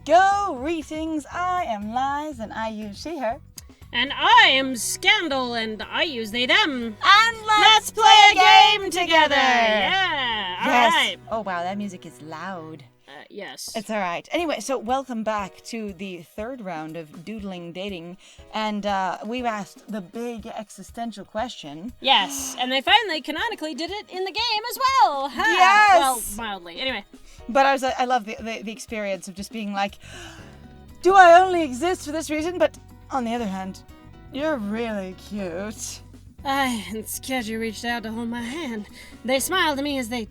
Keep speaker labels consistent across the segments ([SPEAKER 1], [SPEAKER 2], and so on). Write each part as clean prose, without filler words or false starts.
[SPEAKER 1] Greetings, I am Lies and I use she, her.
[SPEAKER 2] And I am Scandal and I use they, them.
[SPEAKER 1] And let's play a game together!
[SPEAKER 2] Yeah,
[SPEAKER 1] Yes.
[SPEAKER 2] alright.
[SPEAKER 1] Oh wow, that music is loud.
[SPEAKER 2] Yes.
[SPEAKER 1] It's alright. Anyway, so welcome back to the third round of Doodling Dating. And we've asked the big existential question.
[SPEAKER 2] Yes, and they finally canonically did it in the game as well. Ha!
[SPEAKER 1] Yes!
[SPEAKER 2] Well, mildly. Anyway.
[SPEAKER 1] But I love the experience of just being like, do I only exist for this reason? But on the other hand, you're really cute.
[SPEAKER 2] I and Sketchy reached out to hold my hand. They smiled at me as they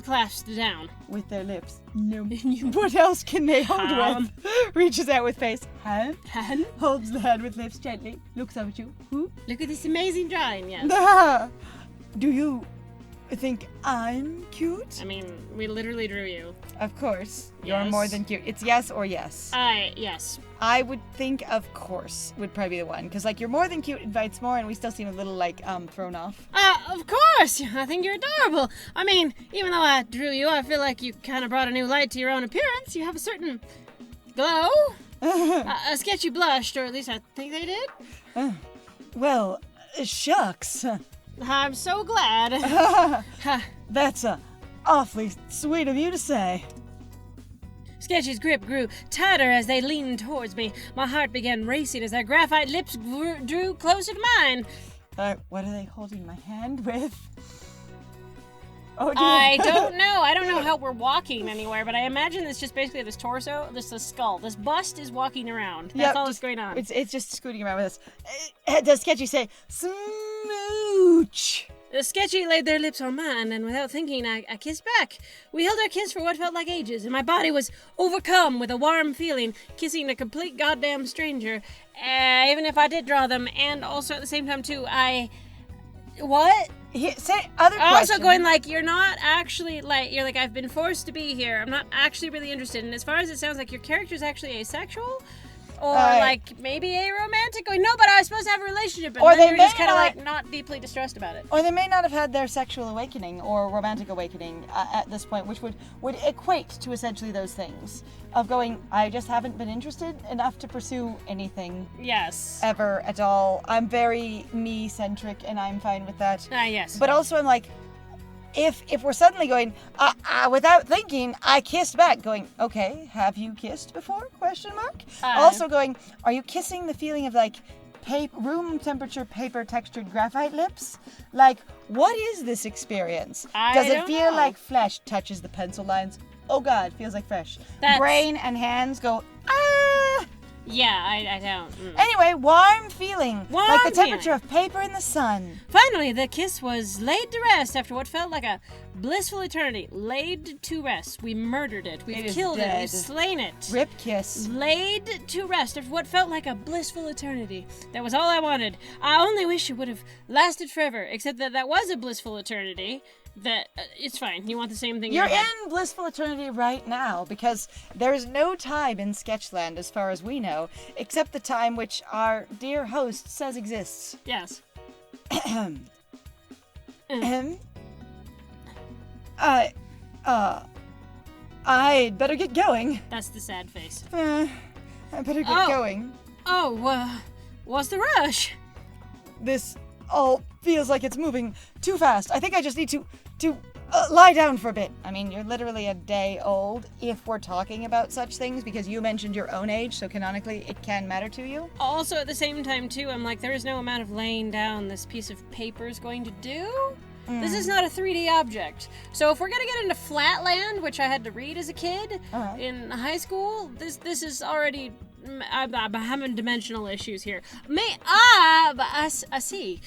[SPEAKER 2] clasped down.
[SPEAKER 1] With their lips. No. What else can they hold with? Reaches out with face. Hand.
[SPEAKER 2] Hand?
[SPEAKER 1] Holds the hand with lips gently. Looks up at you.
[SPEAKER 2] Look at this amazing drawing, yes.
[SPEAKER 1] Do you think I'm cute?
[SPEAKER 2] I mean, we literally drew you.
[SPEAKER 1] Of course. You're
[SPEAKER 2] Yes.
[SPEAKER 1] more than cute. It's yes or yes.
[SPEAKER 2] Yes.
[SPEAKER 1] I would think of course would probably be the one. Because, like, you're more than cute invites more and we still seem a little, like, thrown off.
[SPEAKER 2] Of course! I think you're adorable. I mean, even though I drew you, I feel like you kind of brought a new light to your own appearance. You have a certain glow. Sketchy blushed, or at least I think they did.
[SPEAKER 1] Well, shucks.
[SPEAKER 2] I'm so glad.
[SPEAKER 1] That's awfully sweet of you to say.
[SPEAKER 2] Sketchy's grip grew tighter as they leaned towards me. My heart began racing as their graphite lips drew closer to mine.
[SPEAKER 1] What are they holding my hand with? Oh, dear.
[SPEAKER 2] I don't know. I don't know how we're walking anywhere, but I imagine it's just basically this torso, this skull. This bust is walking around. That's all that's going on.
[SPEAKER 1] It's just scooting around with us. Does Sketchy say, smooch?
[SPEAKER 2] The Sketchy laid their lips on mine, and without thinking, I kissed back. We held our kiss for what felt like ages, and my body was overcome with a warm feeling, kissing a complete goddamn stranger, even if I did draw them, and also at the same time, too, What?
[SPEAKER 1] Say other question.
[SPEAKER 2] Also going like, you're not actually, you're like, I've been forced to be here. I'm not actually really interested. And as far as it sounds like your character's actually asexual, or like maybe aromantic. Going, no, but I was supposed to have a relationship. And
[SPEAKER 1] or
[SPEAKER 2] then
[SPEAKER 1] they
[SPEAKER 2] you're
[SPEAKER 1] may
[SPEAKER 2] just kind of
[SPEAKER 1] not,
[SPEAKER 2] like not deeply distressed about it.
[SPEAKER 1] Or they may not have had their sexual awakening or romantic awakening at this point, which would equate to essentially those things. Of going, I just haven't been interested enough to pursue anything.
[SPEAKER 2] Yes.
[SPEAKER 1] Ever at all. I'm very me-centric and I'm fine with that.
[SPEAKER 2] Yes.
[SPEAKER 1] But also I'm like, if we're suddenly going, without thinking, I kissed back, going, okay, have you kissed before? Question mark. Also going, are you kissing the feeling of like room temperature paper textured graphite lips? Like, what is this experience? Does it feel like flesh touches the pencil lines? Oh God, feels like fresh. Brain and hands go, ah!
[SPEAKER 2] Yeah, I don't.
[SPEAKER 1] Anyway, warm feeling. Like the temperature of paper in the sun.
[SPEAKER 2] Finally, the kiss was laid to rest after what felt like a blissful eternity. Laid to rest. We murdered it. We've killed it. We've slain it.
[SPEAKER 1] Rip kiss.
[SPEAKER 2] Laid to rest after what felt like a blissful eternity. That was all I wanted. I only wish it would have lasted forever, except that was a blissful eternity. That it's fine. You want the same thing.
[SPEAKER 1] You're in blissful eternity right now because there is no time in Sketchland, as far as we know, except the time which our dear host says exists.
[SPEAKER 2] Yes.
[SPEAKER 1] I'd better get going.
[SPEAKER 2] That's the sad face.
[SPEAKER 1] I better get going.
[SPEAKER 2] What's the rush?
[SPEAKER 1] This all feels like it's moving too fast. I think I just need to lie down for a bit. I mean, you're literally a day old if we're talking about such things because you mentioned your own age, so canonically it can matter to you.
[SPEAKER 2] Also, at the same time, too, I'm like, there is no amount of laying down this piece of paper is going to do. This is not a 3D object. So if we're going to get into Flatland, which I had to read as a kid in high school, this is already... I'm having dimensional issues here. I see.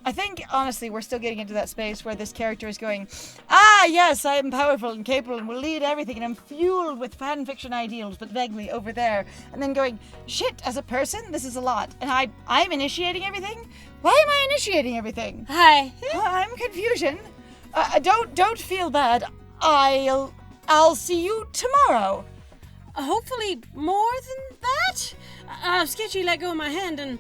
[SPEAKER 1] I think, honestly, we're still getting into that space where this character is going, yes, I am powerful and capable and will lead everything and I'm fueled with fan fiction ideals, but vaguely over there. And then going, shit, as a person, this is a lot. And I'm initiating everything? Why am I initiating everything?
[SPEAKER 2] Hi.
[SPEAKER 1] I'm confusion. Don't feel bad. I'll see you tomorrow.
[SPEAKER 2] Hopefully more than that? Sketchy let go of my hand and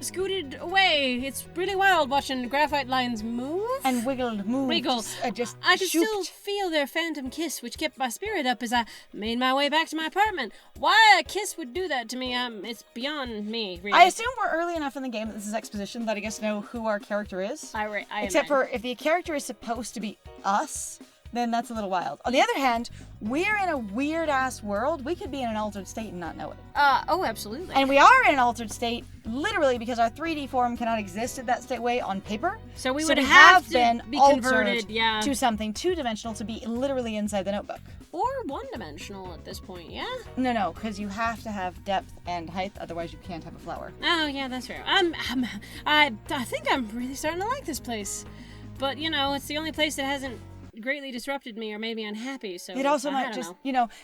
[SPEAKER 2] scooted away. It's really wild watching graphite lines move.
[SPEAKER 1] And moved.
[SPEAKER 2] Wriggle.
[SPEAKER 1] Just
[SPEAKER 2] I could still
[SPEAKER 1] shooped.
[SPEAKER 2] feel their phantom kiss, which kept my spirit up as I made my way back to my apartment. Why a kiss would do that to me, it's beyond me, really.
[SPEAKER 1] I assume we're early enough in the game that this is exposition that I guess know who our character is.
[SPEAKER 2] Except
[SPEAKER 1] for if the character is supposed to be us, then that's a little wild. On the other hand, we're in a weird-ass world. We could be in an altered state and not know it.
[SPEAKER 2] Oh, absolutely.
[SPEAKER 1] And we are in an altered state, literally, because our 3D form cannot exist in that state way on paper.
[SPEAKER 2] So we would have to
[SPEAKER 1] been
[SPEAKER 2] be
[SPEAKER 1] altered
[SPEAKER 2] converted, yeah.
[SPEAKER 1] to something two-dimensional to be literally inside the notebook.
[SPEAKER 2] Or one-dimensional at this point, yeah?
[SPEAKER 1] No, because you have to have depth and height, otherwise you can't have a flower.
[SPEAKER 2] Oh, yeah, that's fair. I think I'm really starting to like this place. But, it's the only place that hasn't greatly disrupted me or made me unhappy, so
[SPEAKER 1] it also might just,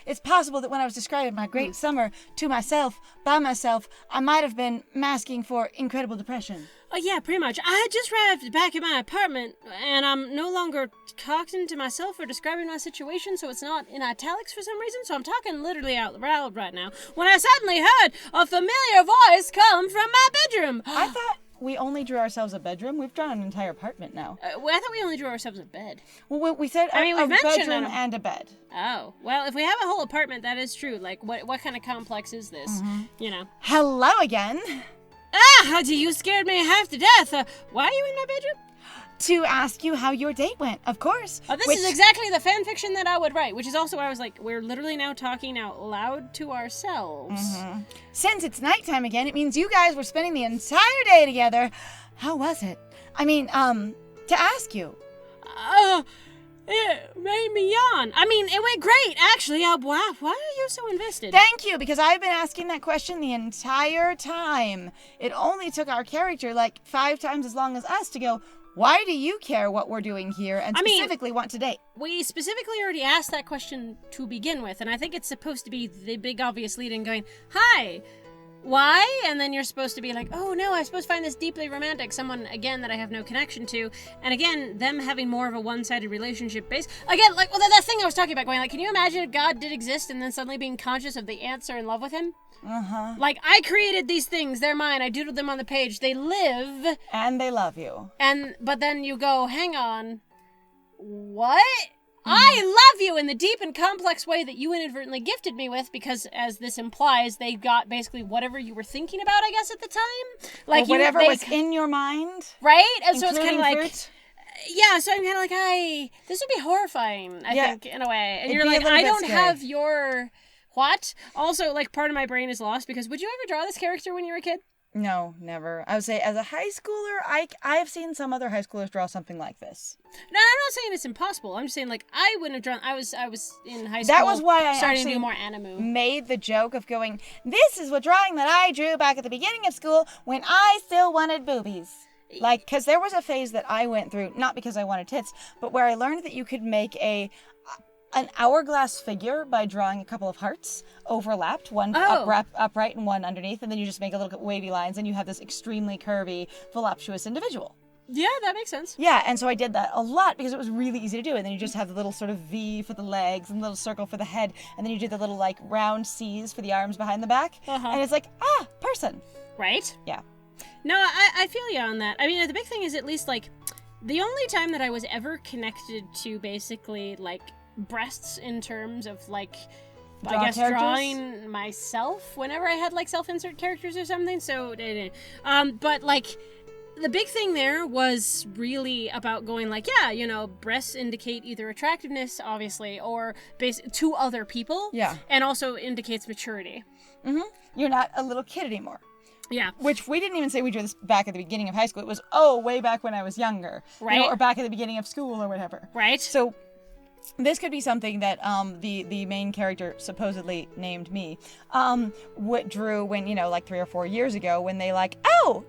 [SPEAKER 1] it's possible that when I was describing my great summer to myself, by myself, I might have been masking for incredible depression.
[SPEAKER 2] Oh, yeah, pretty much. I had just arrived back at my apartment, and I'm no longer talking to myself or describing my situation, so it's not in italics for some reason, so I'm talking literally out loud right now, when I suddenly heard a familiar voice come from my bedroom.
[SPEAKER 1] I thought we only drew ourselves a bedroom. We've drawn an entire apartment now.
[SPEAKER 2] I thought we only drew ourselves a bed.
[SPEAKER 1] Well, we said
[SPEAKER 2] we've
[SPEAKER 1] a
[SPEAKER 2] mentioned
[SPEAKER 1] bedroom and a bed.
[SPEAKER 2] Oh, well, if we have a whole apartment, that is true. Like, what kind of complex is this?
[SPEAKER 1] Hello again.
[SPEAKER 2] Ah, you scared me half to death. Why are you in my bedroom?
[SPEAKER 1] To ask you how your date went, of course.
[SPEAKER 2] Oh, this is exactly the fan fiction that I would write, which is also why I was like, we're literally now talking out loud to ourselves.
[SPEAKER 1] Mm-hmm. Since it's nighttime again, it means you guys were spending the entire day together. How was it? I mean, to ask you.
[SPEAKER 2] It made me yawn. I mean, it went great, actually. Why are you so invested?
[SPEAKER 1] Thank you, because I've been asking that question the entire time. It only took our character like 5 times as long as us to go, why do you care what we're doing here and specifically want to date?
[SPEAKER 2] We specifically already asked that question to begin with, and I think it's supposed to be the big obvious lead-in going, hi, why? And then you're supposed to be like, oh no, I'm supposed to find this deeply romantic someone, again, that I have no connection to. And again, them having more of a one-sided relationship base. Again, like, well, that thing I was talking about, going like, can you imagine if God did exist and then suddenly being conscious of the ants are in love with him?
[SPEAKER 1] Uh-huh.
[SPEAKER 2] Like, I created these things, they're mine, I doodled them on the page, they live.
[SPEAKER 1] And they love you.
[SPEAKER 2] But then you go, hang on, what? I love you in the deep and complex way that you inadvertently gifted me with, because as this implies, they got basically whatever you were thinking about, I guess, at the time. Like,
[SPEAKER 1] whatever was in your mind.
[SPEAKER 2] Right? And so it's kind of like,
[SPEAKER 1] fruit.
[SPEAKER 2] yeah, so I'm kind of like, this would be horrifying, I think, in a way. And you're like, I don't have your... What? Also, like, part of my brain is lost, because would you ever draw this character when you were a kid?
[SPEAKER 1] No, never. I would say as a high schooler, I have seen some other high schoolers draw something like this.
[SPEAKER 2] No, I'm not saying it's impossible. I'm just saying, like, I wouldn't have drawn... I was in high school.
[SPEAKER 1] That was why I
[SPEAKER 2] starting
[SPEAKER 1] actually
[SPEAKER 2] to do more animu.
[SPEAKER 1] Made the joke of going, this is what drawing that I drew back at the beginning of school when I still wanted boobies. Like, because there was a phase that I went through, not because I wanted tits, but where I learned that you could make an hourglass figure by drawing a couple of hearts overlapped, one upright and one underneath, and then you just make a little wavy lines, and you have this extremely curvy, voluptuous individual.
[SPEAKER 2] Yeah, that makes sense.
[SPEAKER 1] Yeah, and so I did that a lot because it was really easy to do. And then you just have the little sort of V for the legs and the little circle for the head, and then you do the little like round C's for the arms behind the back, and it's like, person.
[SPEAKER 2] Right?
[SPEAKER 1] Yeah.
[SPEAKER 2] No, I feel you on that. I mean, the big thing is at least like the only time that I was ever connected to basically like breasts in terms of like drawing myself whenever I had like self-insert characters or something. So but like the big thing there was really about going like, yeah, breasts indicate either attractiveness obviously or to other people, and also indicates maturity.
[SPEAKER 1] You're not a little kid anymore.
[SPEAKER 2] Yeah.
[SPEAKER 1] Which we didn't even say we drew this back at the beginning of high school. It was, way back when I was younger.
[SPEAKER 2] Right.
[SPEAKER 1] Or back at the beginning of school or whatever.
[SPEAKER 2] Right.
[SPEAKER 1] So this could be something that the main character supposedly named me drew when, like 3 or 4 years ago when they like,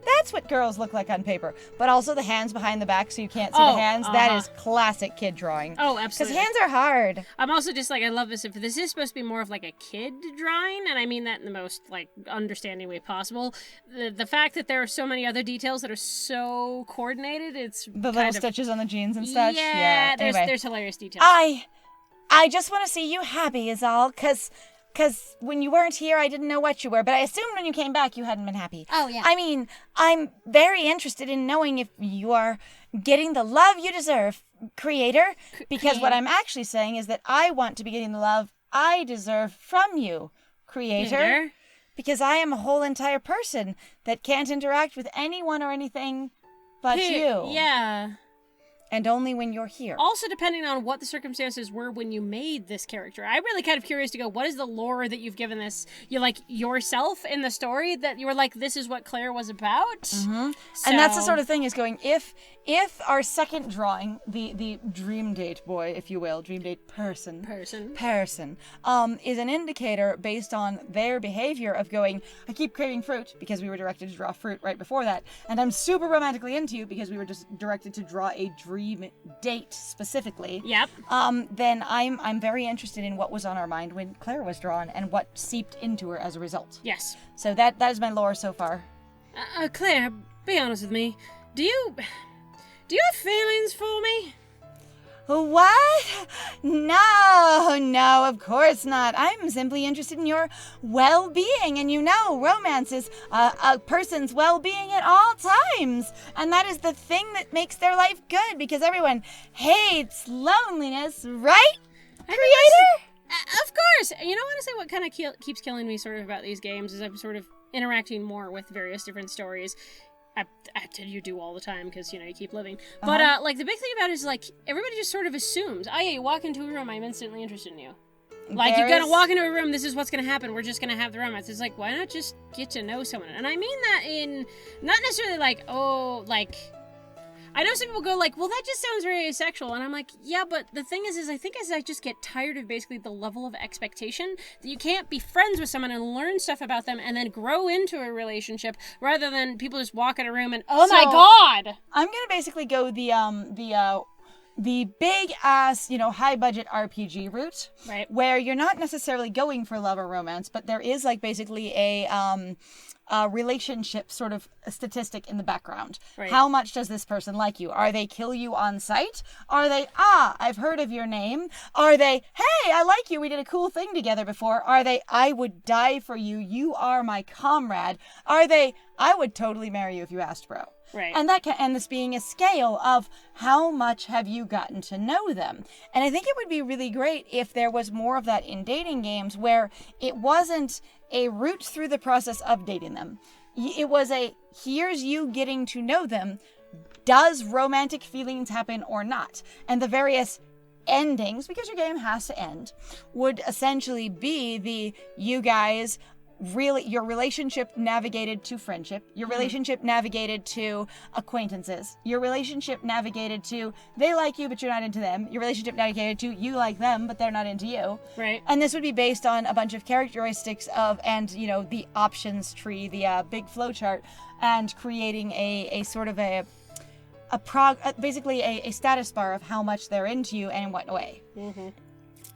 [SPEAKER 1] that's what girls look like on paper. But also the hands behind the back so you can't see the hands. That is classic kid drawing.
[SPEAKER 2] Oh, absolutely.
[SPEAKER 1] Because hands are hard.
[SPEAKER 2] I'm also just like, I love this. If this is supposed to be more of like a kid drawing, and I mean that in the most like understanding way possible, the fact that there are so many other details that are so coordinated, it's
[SPEAKER 1] the little stitches on the jeans and such.
[SPEAKER 2] Yeah,
[SPEAKER 1] anyway.
[SPEAKER 2] there's hilarious details.
[SPEAKER 1] I just want to see you happy is all, because because when you weren't here, I didn't know what you were, but I assumed when you came back, you hadn't been happy.
[SPEAKER 2] Oh, yeah.
[SPEAKER 1] I mean, I'm very interested in knowing if you are getting the love you deserve, creator, because what I'm actually saying is that I want to be getting the love I deserve from you, creator, because I am a whole entire person that can't interact with anyone or anything but you.
[SPEAKER 2] Yeah.
[SPEAKER 1] And only when you're here.
[SPEAKER 2] Also, depending on what the circumstances were when you made this character. I'm really kind of curious to go, what is the lore that you've given this? You like yourself in the story that you were like, this is what Claire was about?
[SPEAKER 1] Mm-hmm. So... And that's the sort of thing is going, if our second drawing, the Dream Date boy, if you will, Dream Date person, is an indicator based on their behavior of going, I keep craving fruit because we were directed to draw fruit right before that, and I'm super romantically into you because we were just directed to draw a dream date specifically.
[SPEAKER 2] Yep.
[SPEAKER 1] Then I'm very interested in what was on our mind when Claire was drawn and what seeped into her as a result.
[SPEAKER 2] Yes.
[SPEAKER 1] So that is my lore so far.
[SPEAKER 2] Claire, be honest with me. Do you have feelings for me?
[SPEAKER 1] What? No, of course not. I'm simply interested in your well-being, and you know, romance is a person's well-being at all times, and that is the thing that makes their life good, because everyone hates loneliness, right, creator?
[SPEAKER 2] Of course. You know, honestly, what kind of keeps killing me sort of about these games is I'm sort of interacting more with various different stories. I tell you do all the time because, you know, you keep living. But, like, the big thing about it is, like, everybody just sort of assumes, oh, yeah, you walk into a room, I'm instantly interested in you. Like, you're gonna walk into a room, this is what's gonna happen, we're just gonna have the romance. It's like, why not just get to know someone? And I mean that in, not necessarily like, oh, like... I know some people go like, well, that just sounds very asexual. And I'm like, yeah, but the thing is I think I just get tired of basically the level of expectation that you can't be friends with someone and learn stuff about them and then grow into a relationship rather than people just walk in a room and, oh my God!
[SPEAKER 1] I'm gonna basically go the big ass, you know, high budget RPG route.
[SPEAKER 2] Right.
[SPEAKER 1] Where you're not necessarily going for love or romance, but there is like basically a relationship sort of a statistic in the background.
[SPEAKER 2] Right.
[SPEAKER 1] How much does this person like you? Are they kill you on sight? Are they, I've heard of your name? Are they, hey, I like you, we did a cool thing together before? Are they, I would die for you, you are my comrade? Are they, I would totally marry you if you asked, bro?
[SPEAKER 2] Right.
[SPEAKER 1] And this being a scale of how much have you gotten to know them. And I think it would be really great if there was more of that in dating games where it wasn't a route through the process of dating them. It was a, here's you getting to know them. Does romantic feelings happen or not? And the various endings, because your game has to end, would essentially be the, you guys... really, your relationship navigated to friendship, your relationship navigated to acquaintances, your relationship navigated to they like you but you're not into them, your relationship navigated to you like them but they're not into you. Right. And this would be based on a bunch of characteristics of, and you know, the options tree, the big flowchart, and creating a sort of basically a status bar of how much they're into you and in what way. Mm-hmm.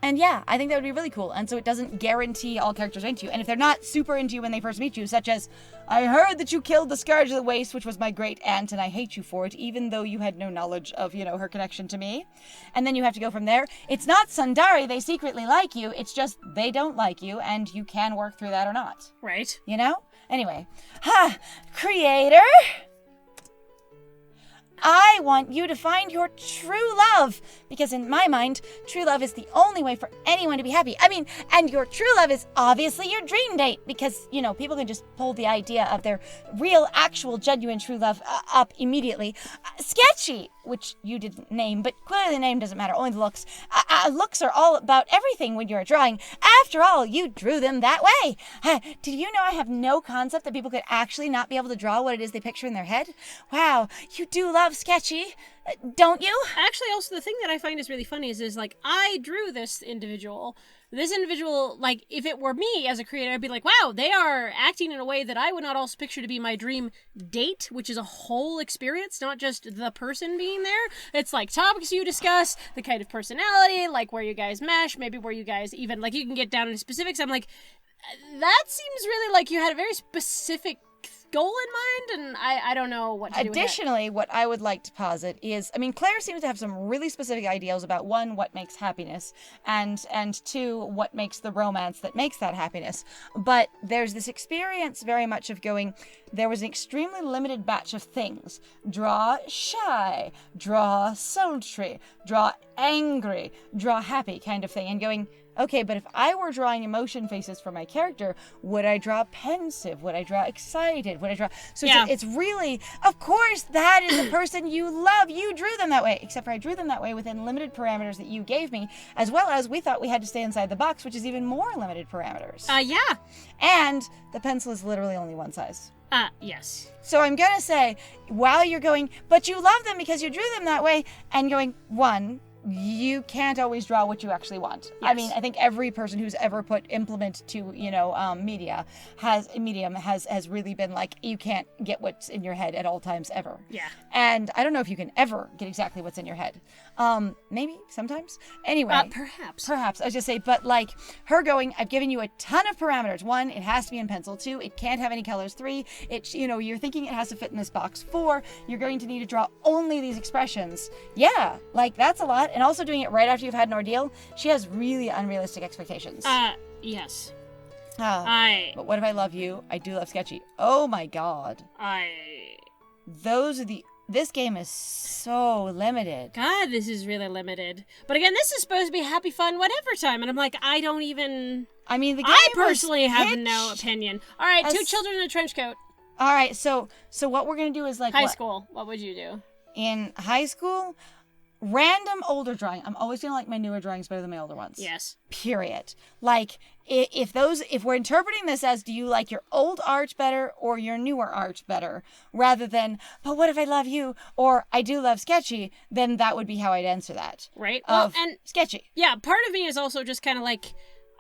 [SPEAKER 1] And yeah, I think that would be really cool. And so it doesn't guarantee all characters are into you. And if they're not super into you when they first meet you, such as, I heard that you killed the Scourge of the Waste, which was my great aunt, and I hate you for it, even though you had no knowledge of, you know, her connection to me. And then you have to go from there. It's not Sundari, they secretly like you. It's just they don't like you, and you can work through that or not.
[SPEAKER 2] Right.
[SPEAKER 1] You know? Anyway. Creator... I want you to find your true love, because in my mind, true love is the only way for anyone to be happy. I mean, and your true love is obviously your dream date, because, you know, people can just pull the idea of their real, actual, genuine true love up immediately. Sketchy, which you didn't name, but clearly the name doesn't matter, only the looks. Looks are all about everything when you're drawing. After all, you drew them that way. Did you know I have no concept that people could actually not be able to draw what it is they picture in their head? Wow, you do love sketchy, don't you?
[SPEAKER 2] Actually, also the thing that I find is really funny is like, I drew this individual. This individual, like, if it were me as a creator, I'd be like, wow, they are acting in a way that I would not also picture to be my dream date, which is a whole experience, not just the person being there. It's like topics you discuss, the kind of personality, like where you guys mesh, maybe where you guys even, like, you can get down into specifics. I'm like, that seems really like you had a very specific goal in mind, and I don't know what to do with it.
[SPEAKER 1] Additionally, what I would like to posit is, I mean, Claire seems to have some really specific ideals about, one, what makes happiness, and two, what makes the romance that makes that happiness. But there's this experience very much of going, there was an extremely limited batch of things. Draw shy, draw sultry, draw angry, draw happy kind of thing, and going, okay, but if I were drawing emotion faces for my character, would I draw pensive? Would I draw excited? Would I draw... So it's really... Of course, that is the person you love. You drew them that way. Except for I drew them that way within limited parameters that you gave me, as well as we thought we had to stay inside the box, which is even more limited parameters.
[SPEAKER 2] Yeah.
[SPEAKER 1] And the pencil is literally only one size.
[SPEAKER 2] Yes.
[SPEAKER 1] So I'm going to say, while you're going, but you love them because you drew them that way, and going, one... you can't always draw what you actually want. Yes. I mean, I think every person who's ever put implement to, medium has really been like, you can't get what's in your head at all times ever.
[SPEAKER 2] Yeah.
[SPEAKER 1] And I don't know if you can ever get exactly what's in your head. Maybe sometimes. Anyway.
[SPEAKER 2] Perhaps.
[SPEAKER 1] I was just say, but like her going, I've given you a ton of parameters. 1, it has to be in pencil. 2, it can't have any colors. 3, you're thinking it has to fit in this box. 4, you're going to need to draw only these expressions. Yeah, like that's a lot. And also doing it right after you've had an ordeal, she has really unrealistic expectations.
[SPEAKER 2] Yes.
[SPEAKER 1] But what if I love you? I do love sketchy. Oh my god. This game is so limited.
[SPEAKER 2] God, this is really limited. But again, this is supposed to be happy, fun, whatever time. And I'm like, I don't even...
[SPEAKER 1] I mean, the game
[SPEAKER 2] I personally have no opinion. All right, 2 children in a trench coat.
[SPEAKER 1] All right, so what we're going to do is like...
[SPEAKER 2] High school. What would you do?
[SPEAKER 1] In high school... Random older drawing. I'm always going to like my newer drawings better than my older ones.
[SPEAKER 2] Yes.
[SPEAKER 1] Period. Like, if we're interpreting this as, do you like your old art better or your newer art better? Rather than, but what if I love you or I do love sketchy? Then that would be how I'd answer that.
[SPEAKER 2] Right.
[SPEAKER 1] And sketchy.
[SPEAKER 2] Yeah, part of me is also just kind of like,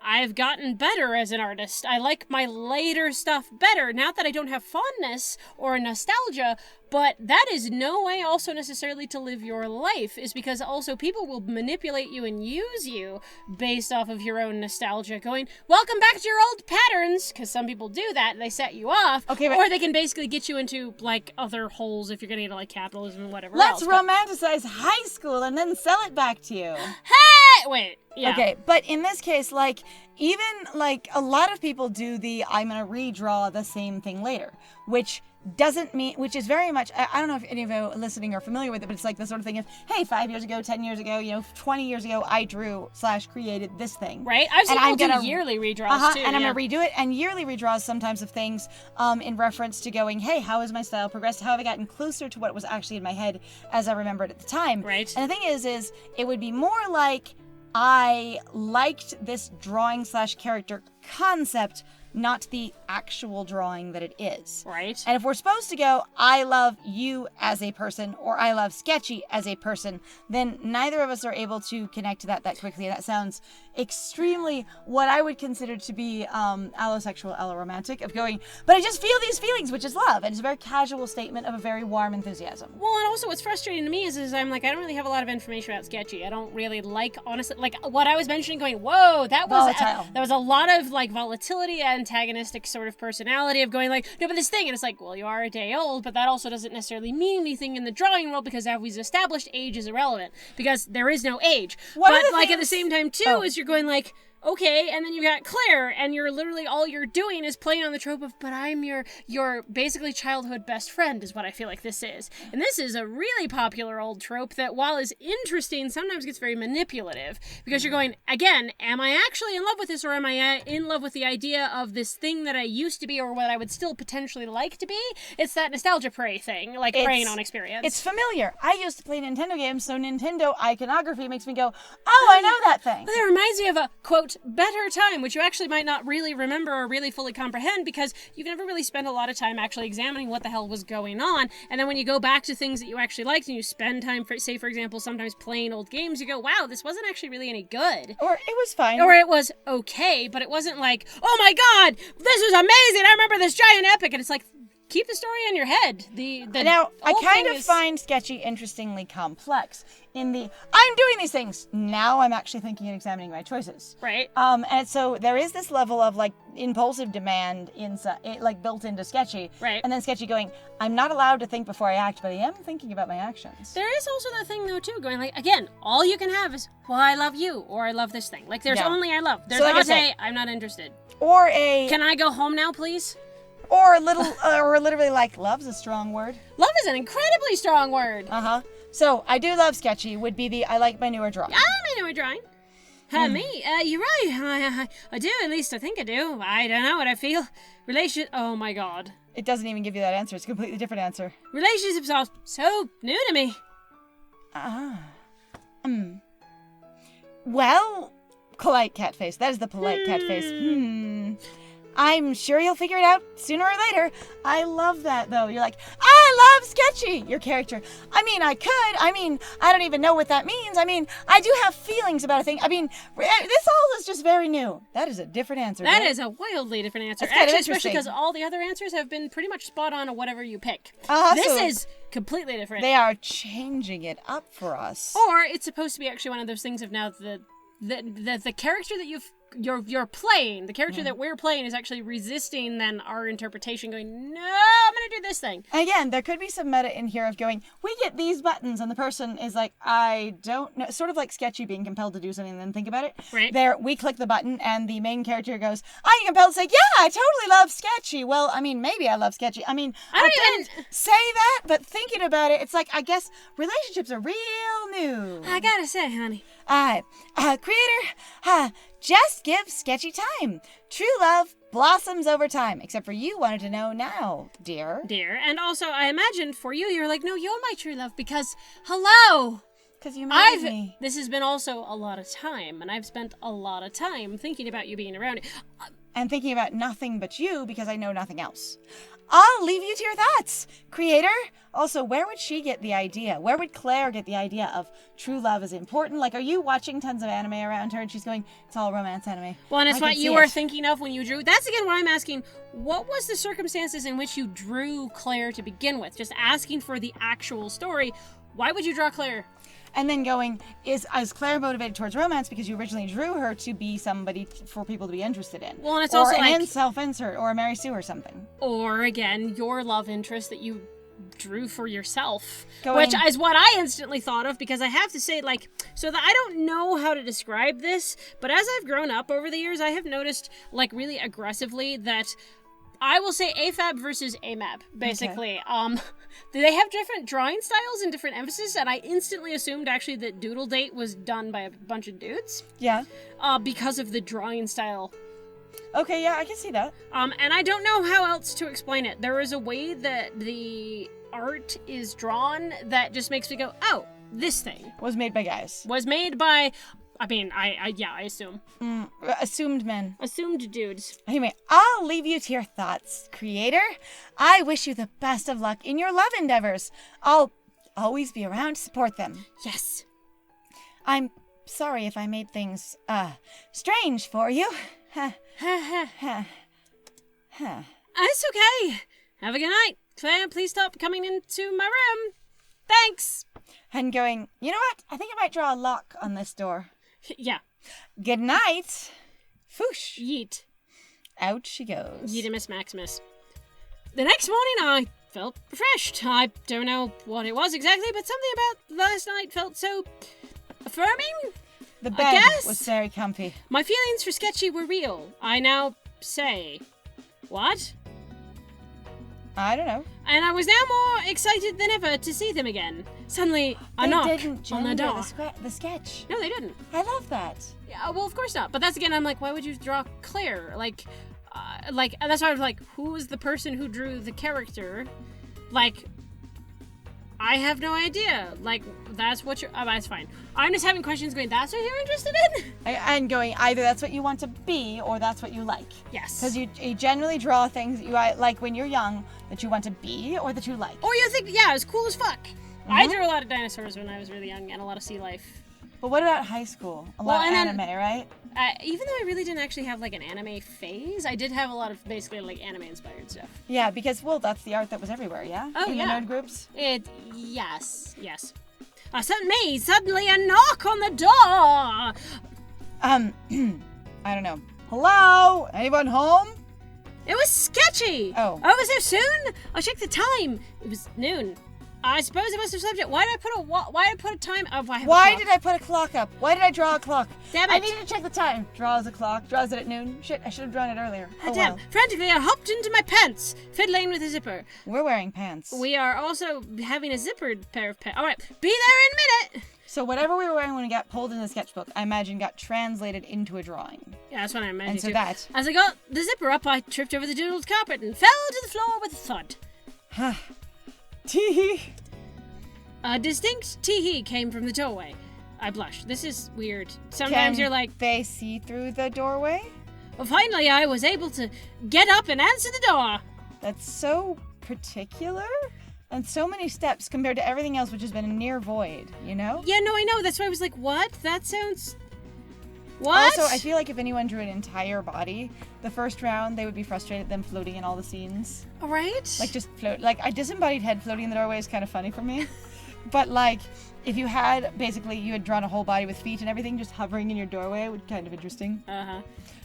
[SPEAKER 2] I've gotten better as an artist. I like my later stuff better. Not that I don't have fondness or nostalgia, but that is no way also necessarily to live your life, is because also people will manipulate you and use you based off of your own nostalgia, going, welcome back to your old patterns, because some people do that, and they set you off,
[SPEAKER 1] okay,
[SPEAKER 2] or they can basically get you into, like, other holes if you're getting into, like, capitalism and whatever
[SPEAKER 1] Let's
[SPEAKER 2] else.
[SPEAKER 1] romanticize high school and then sell it back to you.
[SPEAKER 2] Hey! Wait, yeah.
[SPEAKER 1] Okay, but in this case, like, even, like, a lot of people do I'm gonna redraw the same thing later, which is very much, I don't know if any of you listening are familiar with it, but it's like the sort of thing of, hey, 5 years ago, 10 years ago, 20 years ago, I drew/created this thing.
[SPEAKER 2] Right? I've seen people do yearly redraws too.
[SPEAKER 1] And I'm going to redo it, and yearly redraws sometimes of things in reference to going, hey, how has my style progressed? How have I gotten closer to what was actually in my head as I remembered at the time?
[SPEAKER 2] Right.
[SPEAKER 1] And the thing is it would be more like I liked this drawing/character concept, not the actual drawing that it is.
[SPEAKER 2] Right.
[SPEAKER 1] And if we're supposed to go, I love you as a person, or I love sketchy as a person, then neither of us are able to connect to that quickly. That sounds extremely what I would consider to be allosexual, alloromantic, of going, but I just feel these feelings, which is love. And it's a very casual statement of a very warm enthusiasm.
[SPEAKER 2] Well, and also what's frustrating to me is I'm like, I don't really have a lot of information about sketchy. I don't really like, honestly, like what I was mentioning, going, whoa, that was there was a lot of like volatility, antagonistic sort of personality of going like, no, but this thing, and it's like, well, you are a day old, but that also doesn't necessarily mean anything in the drawing world, because as we've established, age is irrelevant, because there is no age. But like at the same time too, is you're going like, okay, and then you got Claire, and you're literally, all you're doing is playing on the trope of, but I'm your basically childhood best friend, is what I feel like this is. And this is a really popular old trope that, while is interesting, sometimes gets very manipulative, because you're going, again, am I actually in love with this, or am I in love with the idea of this thing that I used to be, or what I would still potentially like to be? It's that nostalgia prey thing, like preying on experience.
[SPEAKER 1] It's familiar. I used to play Nintendo games, so Nintendo iconography makes me go, oh, I know that thing.
[SPEAKER 2] But that reminds me of a, quote, better time, which you actually might not really remember or really fully comprehend, because you've never really spent a lot of time actually examining what the hell was going on. And then when you go back to things that you actually liked, and you spend time, say for example, sometimes playing old games, you go, wow, this wasn't actually really any good.
[SPEAKER 1] Or it was fine.
[SPEAKER 2] Or it was okay, but it wasn't like, oh my god, this was amazing, I remember this giant epic. And it's like, keep the story in your head.
[SPEAKER 1] Now, I kind of
[SPEAKER 2] is...
[SPEAKER 1] find Sketchy interestingly complex in the, I'm doing these things. Now I'm actually thinking and examining my choices.
[SPEAKER 2] Right.
[SPEAKER 1] And so there is this level of like impulsive demand like built into Sketchy.
[SPEAKER 2] Right.
[SPEAKER 1] And then Sketchy going, I'm not allowed to think before I act, but I am thinking about my actions.
[SPEAKER 2] There is also that thing though too, going like, again, all you can have is, well, I love you, or I love this thing. Like there's only I love. There's not I'm not interested.
[SPEAKER 1] Or a...
[SPEAKER 2] Can I go home now, please?
[SPEAKER 1] Or a little, or literally like, love's a strong word.
[SPEAKER 2] Love is an incredibly strong word.
[SPEAKER 1] Uh-huh. So, I do love Sketchy would be the, I like my newer drawing.
[SPEAKER 2] I like my newer drawing. Me, you're right. I do, at least I think I do. I don't know what I feel. Oh my god.
[SPEAKER 1] It doesn't even give you that answer. It's a completely different answer.
[SPEAKER 2] Relationships are so new to me.
[SPEAKER 1] Well, polite cat face. That is the polite cat face. I'm sure you'll figure it out sooner or later. I love that, though. You're like, I love Sketchy, your character. I mean, I could. I mean, I don't even know what that means. I mean, I do have feelings about a thing. I mean, this all is just very new. That is a different answer.
[SPEAKER 2] That is a wildly different answer. Actually, especially because all the other answers have been pretty much spot on whatever you pick. This is completely different.
[SPEAKER 1] They are changing it up for us.
[SPEAKER 2] Or it's supposed to be actually one of those things of now the character that you're playing, the character that we're playing is actually resisting then our interpretation, going, no, I'm gonna do this thing.
[SPEAKER 1] Again, there could be some meta in here of going, we get these buttons, and the person is like, I don't know, sort of like Sketchy being compelled to do something and then think about it.
[SPEAKER 2] Right.
[SPEAKER 1] There, we click the button, and the main character goes, I'm compelled to say, yeah, I totally love Sketchy. Well, I mean, maybe I love Sketchy. I mean, I didn't say that, but thinking about it, it's like, I guess relationships are real new.
[SPEAKER 2] I gotta say, honey.
[SPEAKER 1] Creator, just give Sketchy time. True love blossoms over time, except for you wanted to know now, dear.
[SPEAKER 2] And also, I imagine for you, you're like, no, you're my true love because, hello.
[SPEAKER 1] Because you made me.
[SPEAKER 2] This has been also a lot of time, and I've spent a lot of time thinking about you being around.
[SPEAKER 1] And thinking about nothing but you because I know nothing else. I'll leave you to your thoughts, creator. Also, where would she get the idea? Where would Claire get the idea of true love is important? Like, are you watching tons of anime around her and she's going, it's all romance anime?
[SPEAKER 2] Well, and it's what you were thinking of when you drew. That's again what I'm asking. What was the circumstances in which you drew Claire to begin with? Just asking for the actual story. Why would you draw Claire?
[SPEAKER 1] And then going, is Claire motivated towards romance because you originally drew her to be somebody for people to be interested in?
[SPEAKER 2] Well, and it's also like...
[SPEAKER 1] Or self-insert, or a Mary Sue or something.
[SPEAKER 2] Or, again, your love interest that you drew for yourself. Which is what I instantly thought of, because I have to say, like, so that I don't know how to describe this, but as I've grown up over the years, I have noticed, like, really aggressively that... I will say AFAB versus AMAB, basically. Okay. They have different drawing styles and different emphasis, and I instantly assumed actually that Doodle Date was done by a bunch of dudes.
[SPEAKER 1] Yeah.
[SPEAKER 2] Because of the drawing style.
[SPEAKER 1] Okay, yeah, I can see that.
[SPEAKER 2] And I don't know how else to explain it. There is a way that the art is drawn that just makes me go, oh, this thing.
[SPEAKER 1] Was made by guys.
[SPEAKER 2] Was made by... I mean, I assume.
[SPEAKER 1] Assumed men.
[SPEAKER 2] Assumed dudes.
[SPEAKER 1] Anyway, I'll leave you to your thoughts, creator. I wish you the best of luck in your love endeavors. I'll always be around to support them.
[SPEAKER 2] Yes.
[SPEAKER 1] I'm sorry if I made things, strange for you.
[SPEAKER 2] It's okay. Have a good night. Claire, please stop coming into my room. Thanks.
[SPEAKER 1] And going, you know what? I think I might draw a lock on this door.
[SPEAKER 2] Yeah.
[SPEAKER 1] Good night. Foosh.
[SPEAKER 2] Yeet.
[SPEAKER 1] Out she goes.
[SPEAKER 2] Yeetimus Maximus. The next morning I felt refreshed. I don't know what it was exactly, but something about last night felt so affirming.
[SPEAKER 1] The bed was very comfy.
[SPEAKER 2] My feelings for Sketchy were real. I now say, what?
[SPEAKER 1] I don't know.
[SPEAKER 2] And I was now more excited than ever to see them again. Suddenly, a knock on the door.
[SPEAKER 1] The sketch.
[SPEAKER 2] No, they didn't.
[SPEAKER 1] I love that.
[SPEAKER 2] Yeah, well, of course not. But that's again, I'm like, why would you draw Claire? Like, that's why I was like, who was the person who drew the character? Like, I have no idea. Like, that's what you're... that's fine. I'm just having questions going, that's what you're interested in?
[SPEAKER 1] And going, either that's what you want to be, or that's what you like.
[SPEAKER 2] Yes.
[SPEAKER 1] Because you generally draw things that you like when you're young, that you want to be, or that you like.
[SPEAKER 2] Or you think, yeah, it's cool as fuck. Mm-hmm. I drew a lot of dinosaurs when I was really young, and a lot of sea life.
[SPEAKER 1] But what about high school? A lot of anime, right?
[SPEAKER 2] Even though I really didn't actually have like an anime phase, I did have a lot of basically like anime inspired stuff.
[SPEAKER 1] Yeah, because that's the art that was everywhere, yeah?
[SPEAKER 2] Oh,
[SPEAKER 1] in the nerd groups?
[SPEAKER 2] Yes. Suddenly a knock on the door!
[SPEAKER 1] I don't know. Hello? Anyone home?
[SPEAKER 2] It was sketchy!
[SPEAKER 1] Oh.
[SPEAKER 2] Oh, was it soon? I checked the time. It was noon. I suppose I must have slept it. Why did I put a time? Oh,
[SPEAKER 1] why did I put a clock up? Why did I draw a clock?
[SPEAKER 2] Damn it.
[SPEAKER 1] I needed to check the time. Draws a clock. Draws it at noon. Shit, I should have drawn it earlier. Oh,
[SPEAKER 2] damn.
[SPEAKER 1] well.
[SPEAKER 2] Frantically, I hopped into my pants, fiddling with a zipper.
[SPEAKER 1] We're wearing pants.
[SPEAKER 2] We are also having a zippered pair of pants. All right, be there in a minute.
[SPEAKER 1] So whatever we were wearing when we got pulled in the sketchbook, I imagine got translated into a drawing.
[SPEAKER 2] Yeah, that's what I imagined.
[SPEAKER 1] And so
[SPEAKER 2] too.
[SPEAKER 1] that.
[SPEAKER 2] As I got the zipper up, I tripped over the doodled carpet and fell to the floor with a thud.
[SPEAKER 1] Tee-hee.
[SPEAKER 2] A distinct tee-hee came from the doorway. I blushed. This is weird. Sometimes you're like...
[SPEAKER 1] they see through the doorway?
[SPEAKER 2] Well, finally, I was able to get up and answer the door.
[SPEAKER 1] That's so particular and so many steps compared to everything else, which has been a near void, you know?
[SPEAKER 2] Yeah, no, I know. That's why I was like, what? That sounds... What?
[SPEAKER 1] Also, I feel like if anyone drew an entire body, the first round, they would be frustrated them floating in all the scenes.
[SPEAKER 2] All right.
[SPEAKER 1] Like, just float. Like, a disembodied head floating in the doorway is kind of funny for me. But, like, if you had, basically, you had drawn a whole body with feet and everything just hovering in your doorway, would be kind of interesting.
[SPEAKER 2] Uh-huh.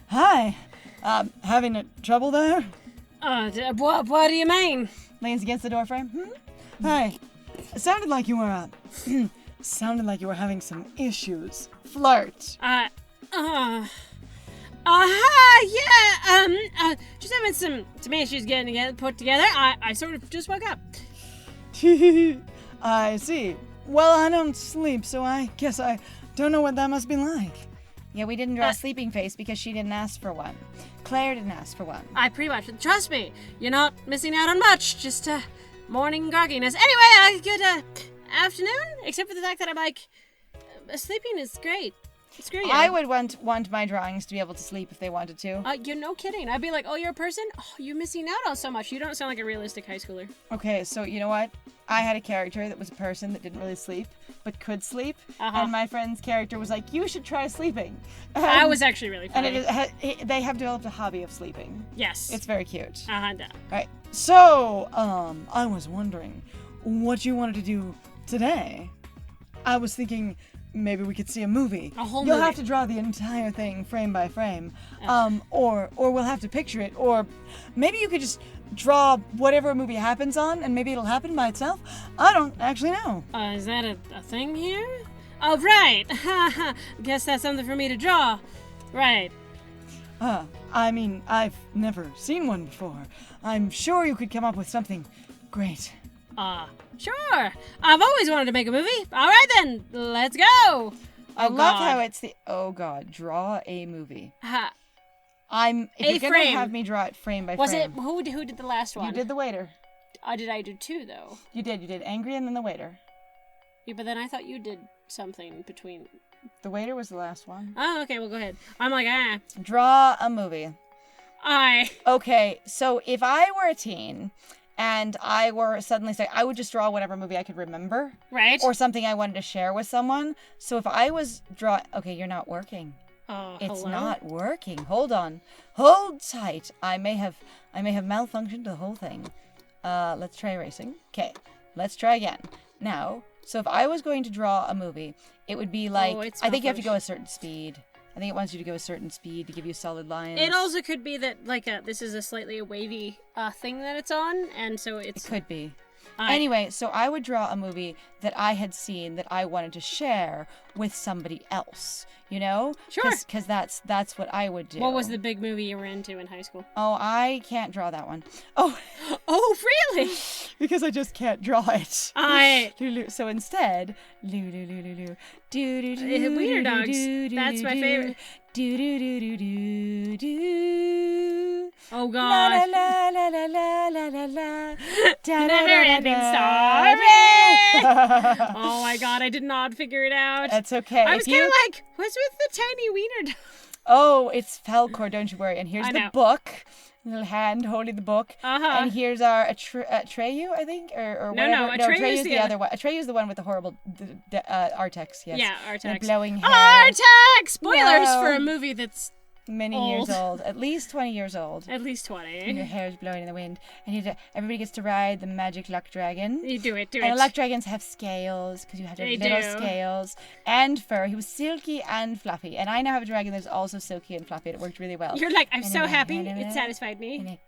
[SPEAKER 1] Hi. Having trouble there?
[SPEAKER 2] What do you mean?
[SPEAKER 1] Leans against the doorframe. Hi. It sounded like you were, having some issues. Flirt.
[SPEAKER 2] Just having some issues getting put together. I sort of just woke up.
[SPEAKER 1] I see. Well, I don't sleep, so I guess I don't know what that must be like. Yeah, we didn't draw a sleeping face because she didn't ask for one. Claire didn't ask for one.
[SPEAKER 2] I pretty much, trust me, you're not missing out on much, just morning grogginess. Anyway, good afternoon, except for the fact that I'm like, sleeping is great. It's great.
[SPEAKER 1] I would want my drawings to be able to sleep if they wanted to.
[SPEAKER 2] You're no kidding. I'd be like, oh, you're a person? Oh, you're missing out on so much. You don't sound like a realistic high schooler.
[SPEAKER 1] Okay, so you know what? I had a character that was a person that didn't really sleep, but could sleep. And my friend's character was like, you should try sleeping.
[SPEAKER 2] That was actually really funny.
[SPEAKER 1] And they have developed a hobby of sleeping.
[SPEAKER 2] Yes.
[SPEAKER 1] It's very cute.
[SPEAKER 2] No.
[SPEAKER 1] Right. So, I was wondering what you wanted to do today. I was thinking maybe we could see a movie.
[SPEAKER 2] A whole
[SPEAKER 1] You'll
[SPEAKER 2] movie.
[SPEAKER 1] have to draw the entire thing frame by frame. Or we'll have to picture it. Or maybe you could just draw whatever movie happens on and maybe it'll happen by itself. I don't actually know.
[SPEAKER 2] Is that a thing here? Oh, right. Guess that's something for me to draw. Right.
[SPEAKER 1] I mean, I've never seen one before. I'm sure you could come up with something great.
[SPEAKER 2] Sure. I've always wanted to make a movie. All right, then. Let's go.
[SPEAKER 1] I love how it's the... Oh, God. Draw a movie. If you're going to have me draw it frame by frame.
[SPEAKER 2] Was it... Who did the last one?
[SPEAKER 1] You did the waiter.
[SPEAKER 2] Did I do two, though?
[SPEAKER 1] You did. Angry and then the waiter.
[SPEAKER 2] Yeah, but then I thought you did something between...
[SPEAKER 1] The waiter was the last one.
[SPEAKER 2] Oh, okay. Well, go ahead. I'm like,
[SPEAKER 1] Draw a movie. Okay, so if I were a teen... and I were suddenly saying, I would just draw whatever movie I could remember.
[SPEAKER 2] Right.
[SPEAKER 1] Or something I wanted to share with someone. So if I was okay, you're not working. It's
[SPEAKER 2] hello?
[SPEAKER 1] not working. Hold on. Hold tight. I may have malfunctioned the whole thing. Let's try erasing. Okay. Let's try again. Now, so if I was going to draw a movie, it would be like, I think you have to go a certain speed. I think it wants you to go a certain speed to give you solid lines.
[SPEAKER 2] It also could be that, like, this is a slightly wavy thing that it's on, and so it's...
[SPEAKER 1] It could be. Anyway, so I would draw a movie that I had seen that I wanted to share with somebody else, you know?
[SPEAKER 2] Sure.
[SPEAKER 1] Because that's what I would do.
[SPEAKER 2] What was the big movie you were into in high school?
[SPEAKER 1] Oh, I can't draw that one. Oh.
[SPEAKER 2] Oh, really?
[SPEAKER 1] Because I just can't draw it. So instead, Wiener
[SPEAKER 2] Dogs. That's my favorite. Oh God.
[SPEAKER 1] La la la la la la la la.
[SPEAKER 2] Never ending story. Oh my God, I did not figure it out.
[SPEAKER 1] That's okay.
[SPEAKER 2] I was kind of like, what's with the tiny wiener dog?
[SPEAKER 1] Oh, it's Falcor, don't you worry. And here's the book. Little hand holding the book. And here's our Atreyu, I think, or whatever.
[SPEAKER 2] No, Atreyu's
[SPEAKER 1] the other one. Atreyu's the one with the horrible Artex. Yes.
[SPEAKER 2] Yeah, Artex.
[SPEAKER 1] The blowing hair.
[SPEAKER 2] Artex! Spoilers for a movie that's
[SPEAKER 1] many years old, at least 20 years old.
[SPEAKER 2] At least 20.
[SPEAKER 1] And your hair's blowing in the wind. And everybody gets to ride the magic luck dragon.
[SPEAKER 2] You do it.
[SPEAKER 1] And luck dragons have scales, because you have to have little scales. And fur. He was silky and fluffy. And I now have a dragon that's also silky and fluffy. It worked really well.
[SPEAKER 2] You're like, I'm so happy. It satisfied me.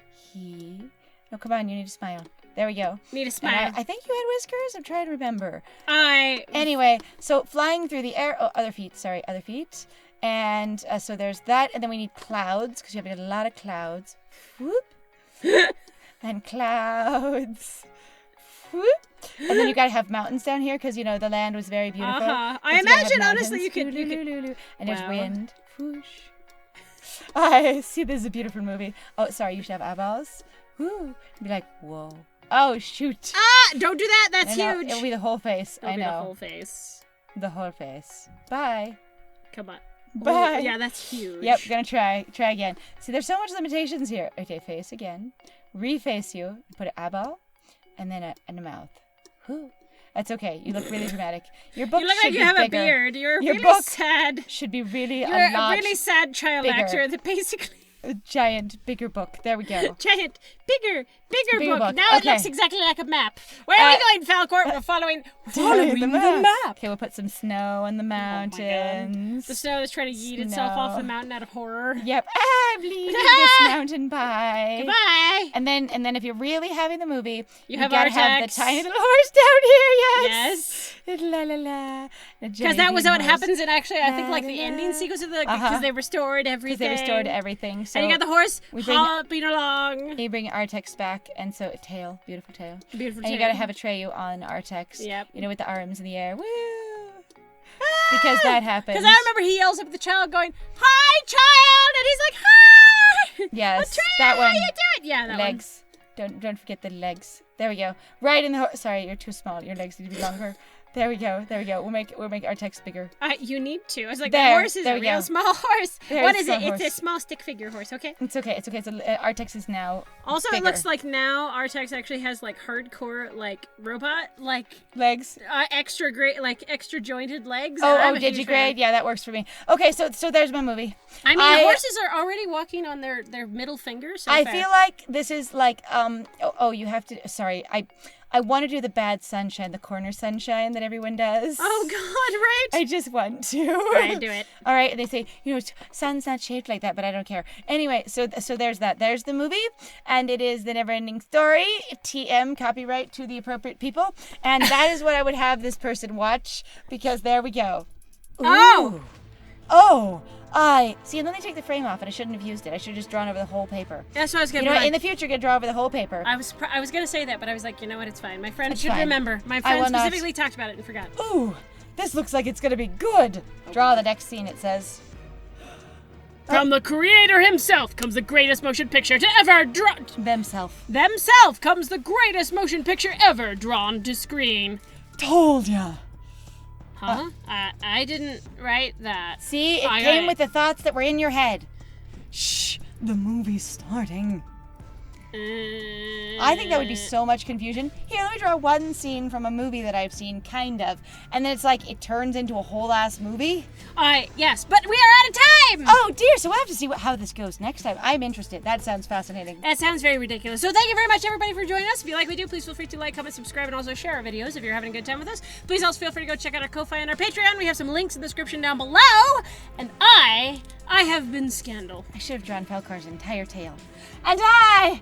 [SPEAKER 1] No, come on, you need to smile. There we go.
[SPEAKER 2] Need a smile.
[SPEAKER 1] I think you had whiskers. I'm trying to remember.
[SPEAKER 2] Anyway,
[SPEAKER 1] so flying through the air. Oh, other feet. And so there's that, and then we need clouds, because you have to get a lot of clouds. Whoop. And clouds. Whoop. And then you gotta have mountains down here, because, the land was very beautiful.
[SPEAKER 2] I imagine, honestly, you could...
[SPEAKER 1] And there's wind. Whoosh. I see, this is a beautiful movie. Oh, sorry, you should have eyeballs. Woo. Be like, whoa. Oh, shoot.
[SPEAKER 2] Don't do that. That's huge.
[SPEAKER 1] It'll be the whole face.
[SPEAKER 2] It'll
[SPEAKER 1] I
[SPEAKER 2] be
[SPEAKER 1] know.
[SPEAKER 2] the whole face.
[SPEAKER 1] The whole face. Bye.
[SPEAKER 2] Come on.
[SPEAKER 1] Bye.
[SPEAKER 2] Yeah, that's huge.
[SPEAKER 1] Yep, gonna try again. See, there's so much limitations here. Okay, face again. Reface you. Put an eyeball, and then a mouth. Whew. That's okay. You look really dramatic. Your book
[SPEAKER 2] you look
[SPEAKER 1] should
[SPEAKER 2] like you
[SPEAKER 1] be
[SPEAKER 2] have
[SPEAKER 1] bigger.
[SPEAKER 2] a beard. You're
[SPEAKER 1] Your
[SPEAKER 2] really
[SPEAKER 1] book
[SPEAKER 2] sad.
[SPEAKER 1] Should be really
[SPEAKER 2] You're
[SPEAKER 1] a lot
[SPEAKER 2] really sad child
[SPEAKER 1] bigger.
[SPEAKER 2] actor that basically...
[SPEAKER 1] A giant, bigger book. There we go.
[SPEAKER 2] Giant, bigger book. Now it
[SPEAKER 1] Okay.
[SPEAKER 2] looks exactly like a map. Where are we going, Falcor? We're following
[SPEAKER 1] the
[SPEAKER 2] map.
[SPEAKER 1] Okay, we'll put some snow on the mountains.
[SPEAKER 2] The snow is trying to yeet itself off the mountain out of horror.
[SPEAKER 1] Yep. I'm leaving this mountain by.
[SPEAKER 2] Goodbye.
[SPEAKER 1] And then if you're really having the movie, you
[SPEAKER 2] have
[SPEAKER 1] gotta
[SPEAKER 2] Artex.
[SPEAKER 1] have the tiny little horse down here.
[SPEAKER 2] Yes.
[SPEAKER 1] La la la.
[SPEAKER 2] Because that was what happens in actually, I think, like the ending sequence of the, because they restored everything.
[SPEAKER 1] So
[SPEAKER 2] and you got the horse hopping along.
[SPEAKER 1] You bring Artex back, and so tail, beautiful tail.
[SPEAKER 2] Beautiful
[SPEAKER 1] and
[SPEAKER 2] tail.
[SPEAKER 1] you gotta have Atreyu on Artex.
[SPEAKER 2] Yep.
[SPEAKER 1] With the arms in the air. Woo! Because that happens.
[SPEAKER 2] Because I remember he yells up at the child going, "Hi, child!" And he's like, "Hi!"
[SPEAKER 1] Yes,
[SPEAKER 2] Atreyu,
[SPEAKER 1] that one.
[SPEAKER 2] How you doing? Yeah, that
[SPEAKER 1] legs. Don't forget the legs. There we go. Right in the horse. Sorry, you're too small. Your legs need to be longer. There we go. We'll make our text bigger.
[SPEAKER 2] You need to. I was like,
[SPEAKER 1] the
[SPEAKER 2] horse is a real small horse. What is it?
[SPEAKER 1] Horse.
[SPEAKER 2] It's a small stick figure horse. Okay.
[SPEAKER 1] It's okay. So Artex is now.
[SPEAKER 2] Also,
[SPEAKER 1] bigger.
[SPEAKER 2] It looks like now Artex actually has like hardcore robot
[SPEAKER 1] legs.
[SPEAKER 2] Extra great extra jointed legs.
[SPEAKER 1] Oh, digigrade. Yeah, that works for me. Okay, so there's my movie.
[SPEAKER 2] I mean, horses are already walking on their middle fingers.
[SPEAKER 1] I feel like this is like you have to. Sorry, I want to do the bad sunshine, the corner sunshine that everyone does.
[SPEAKER 2] Oh, God, right?
[SPEAKER 1] I just want to.
[SPEAKER 2] All right, do it.
[SPEAKER 1] All right, and they say, sun's not shaped like that, but I don't care. Anyway, so there's that. There's the movie, and it is The Never-Ending Story, TM, copyright to the appropriate people, and that is what I would have this person watch, because there we go. Ooh. Oh! See, and then they take the frame off, and I shouldn't have used it. I should have just drawn over the whole paper.
[SPEAKER 2] That's what I was going to do.
[SPEAKER 1] In the future, you're going to draw over the whole paper.
[SPEAKER 2] I was going to say that, but I was like, you know what, it's fine. My friend should remember. My friend specifically talked about it and forgot.
[SPEAKER 1] Ooh, this looks like it's going to be good. Okay. Draw the next scene, it says.
[SPEAKER 2] From the creator himself comes the greatest motion picture to ever draw.
[SPEAKER 1] Themself
[SPEAKER 2] comes the greatest motion picture ever drawn to screen.
[SPEAKER 1] Told ya.
[SPEAKER 2] Huh? I didn't write that.
[SPEAKER 1] See, it came with the thoughts that were in your head. Shh, the movie's starting. I think that would be so much confusion. Here, let me draw one scene from a movie that I've seen, kind of. And then it's like, it turns into a whole ass movie.
[SPEAKER 2] Yes, but we are out of time!
[SPEAKER 1] Oh dear, so we'll have to see how this goes next time. I'm interested. That sounds fascinating.
[SPEAKER 2] That sounds very ridiculous. So thank you very much, everybody, for joining us. If you like what we do, please feel free to like, comment, subscribe, and also share our videos if you're having a good time with us. Please also feel free to go check out our Ko-Fi and our Patreon. We have some links in the description down below. And I have been Scandal.
[SPEAKER 1] I should have drawn Falcor's entire tail. And I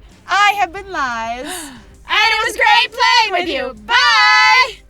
[SPEAKER 1] have been Lies.
[SPEAKER 2] And it was great playing with you. Bye!